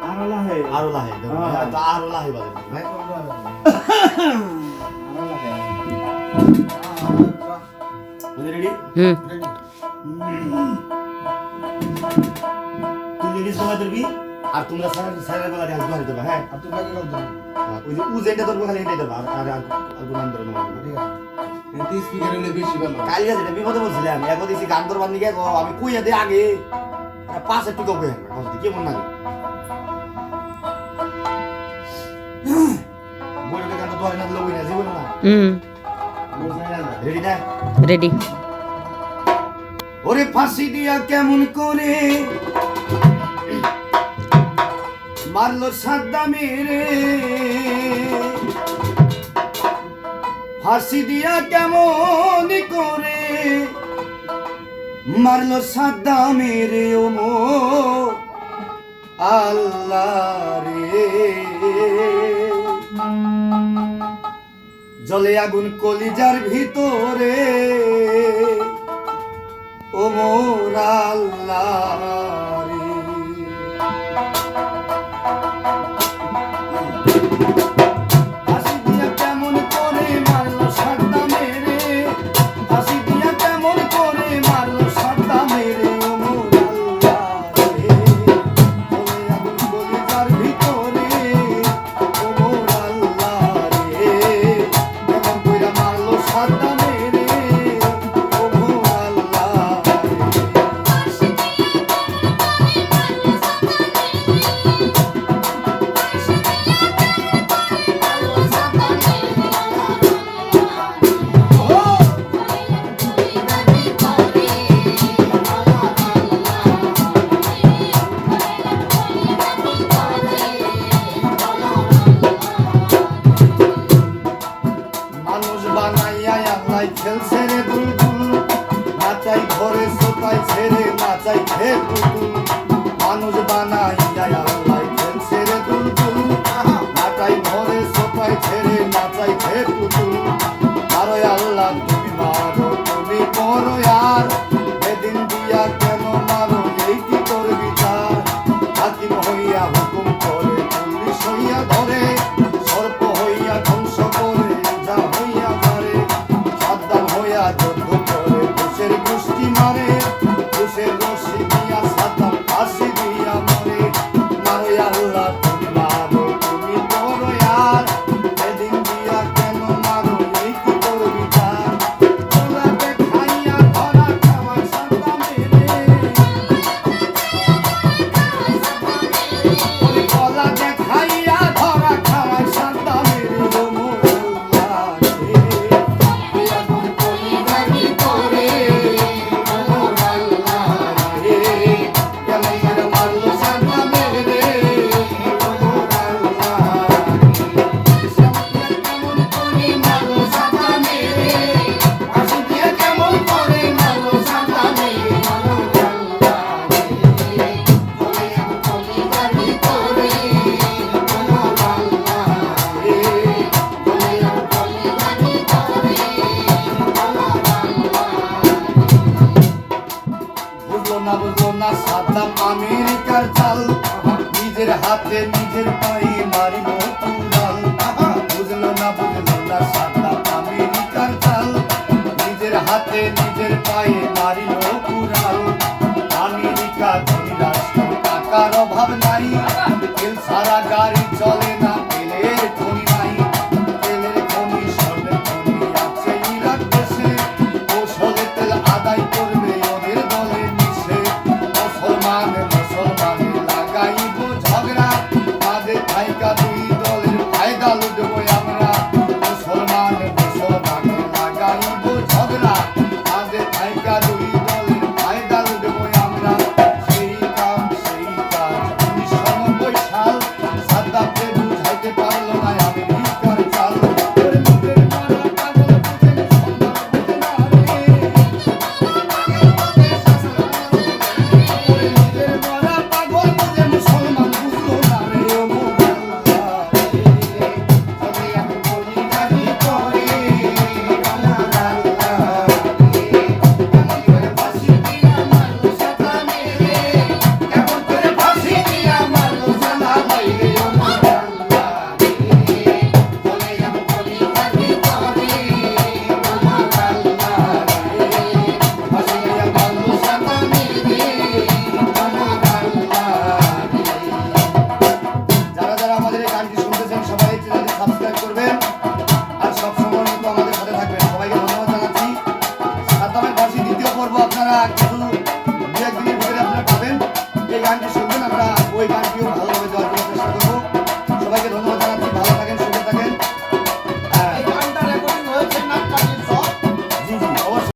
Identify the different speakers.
Speaker 1: আরো লাহে বাজে ভাই রেডি তুই লেডিস সময় ধরবি আর তোমরা সারা গলা ডান্স করে দেবে হ্যাঁ আর তুই বাকি গলা ধরবি ওই যে উজেটা ধরবো খালি এটাই ধরবো আর গুনান ধরবো না ঠিক আছে এতে স্পিকার হলে বেশি ভালো কালিয়া যেটা বিপদে বলছিলাম এখন দিছি গান ধরবার নিকে আমি কইয়া দে আগে পাঁচ একটু কবে কথা কি মন লাগে বইটা গান তো আইনা দিলে বইনা জীবন না রেডি না
Speaker 2: রেডি
Speaker 1: ওরে ফাঁসি দিয়া কেমন করে মারলো সাদ্দামেরে ফাঁসি দিয়া কেমন করে মারলো সাদ্দামেরে ও মো আল্লাহ রে জলে আগুন কলিজার ভিতরে ও মোর আল্লাহ রে ফাঁসি দিয়া কেমন করে মারলো সাদ্দামেরে ফাঁসি দিয়া কেমন করে মারলো সাদ্দামেরে ও মোর আল্লাহ রে জলে আগুন কলিজার ভিতরে ও মোর আল্লাহ রে কেমন কইরা মারলো সাদ্দামেরে ও মোর আল্লাহ মানুষ বানাইয়া আল্লাহ খেলছে রে বুলবুল নাচাই ঘরে সোতাই ছেড়ে নাচাই খে পুতুল মানুষ বানাইয়া আল্লাহ খেলছে রে বুলবুল নাচাই ঘরে সোতাই ছেড়ে নাচাই খে পুতুল মারো আল্লাহ তুমি মারো তুমি করো আর এদিন দিয়া কেন মারো এই কি তোর বিচার হাকিম হইয়া হুকুম করে পুলিশ হইয়া ধরে সর্প হইয়া ধ্বংস করে যা হইয়া মারে সাদ্দাম হইয়া যুদ্ধ করে ঘুষের গোষ্ঠী মারে ঘুষের রশি দিয়া সাদ্দাম ফাঁসি দিয়া মরে মারো আল্লাহ তুমি মারো তুমি করো আর এদিন দিয়া কেন মারো এই কি তোর বিচার তোলাতে খাইয়া ধরা খাওয়ার সাদ্দামেরে ওরে কলা দেখাইয়া ধরা খাওয়ার সাদ্দামেরে ও মোর আল্লাহ রে ওই আগুন কলিজার ভিতরে ও মোর আল্লাহ রে কেমন করে মারলো সাদ্দামেরে ও মোর আল্লাহ কেমন করে মারলো সাদ্দামেরে ফাঁসি দিয়ে কেমন করে মারলো সাদ্দামেরে ও মোর আল্লাহ রে ওই আগুন কলিজার ভিতরে ও মোর আল্লাহ রে ওই আগুন কলিজার ভিতরে ও মোর আল্লাহ বুঝলো না সাদ্দাম আমেরিকার চাল নিজের হাতে নিজের পায়ে মারিল কুড়াল বুঝলো না সাদ্দাম আমেরিকার চাল নিজের হাতে নিজের পায়ে মারিল কুড়াল আমেরিকা ধনী রাষ্ট্র টাকার অভাব নাই তেল ছাড়া গাড়ি চলে না তেলের খনি নাই তেলের খনি স্বর্ণের খনি আছে ইরাক দেশে কৌশলে তেল আদায় করবে ওদের দলে মিশে মুসলমানে লাগাইব ঝগড়া মাঝে থাইকা দুই দলের ফায়দা লুটবো আমরা মুসলমানে লাগাইব ঝগড়া মাঝে থাইকা দুই দলের ফায়দা লুটবো আমরা সেই কাজ 1990 সাল সাদ্দামকে বুঝাই আপনারা কিছু দু একদিনের ভিতরে আপনারা পাবেন। এই গানটি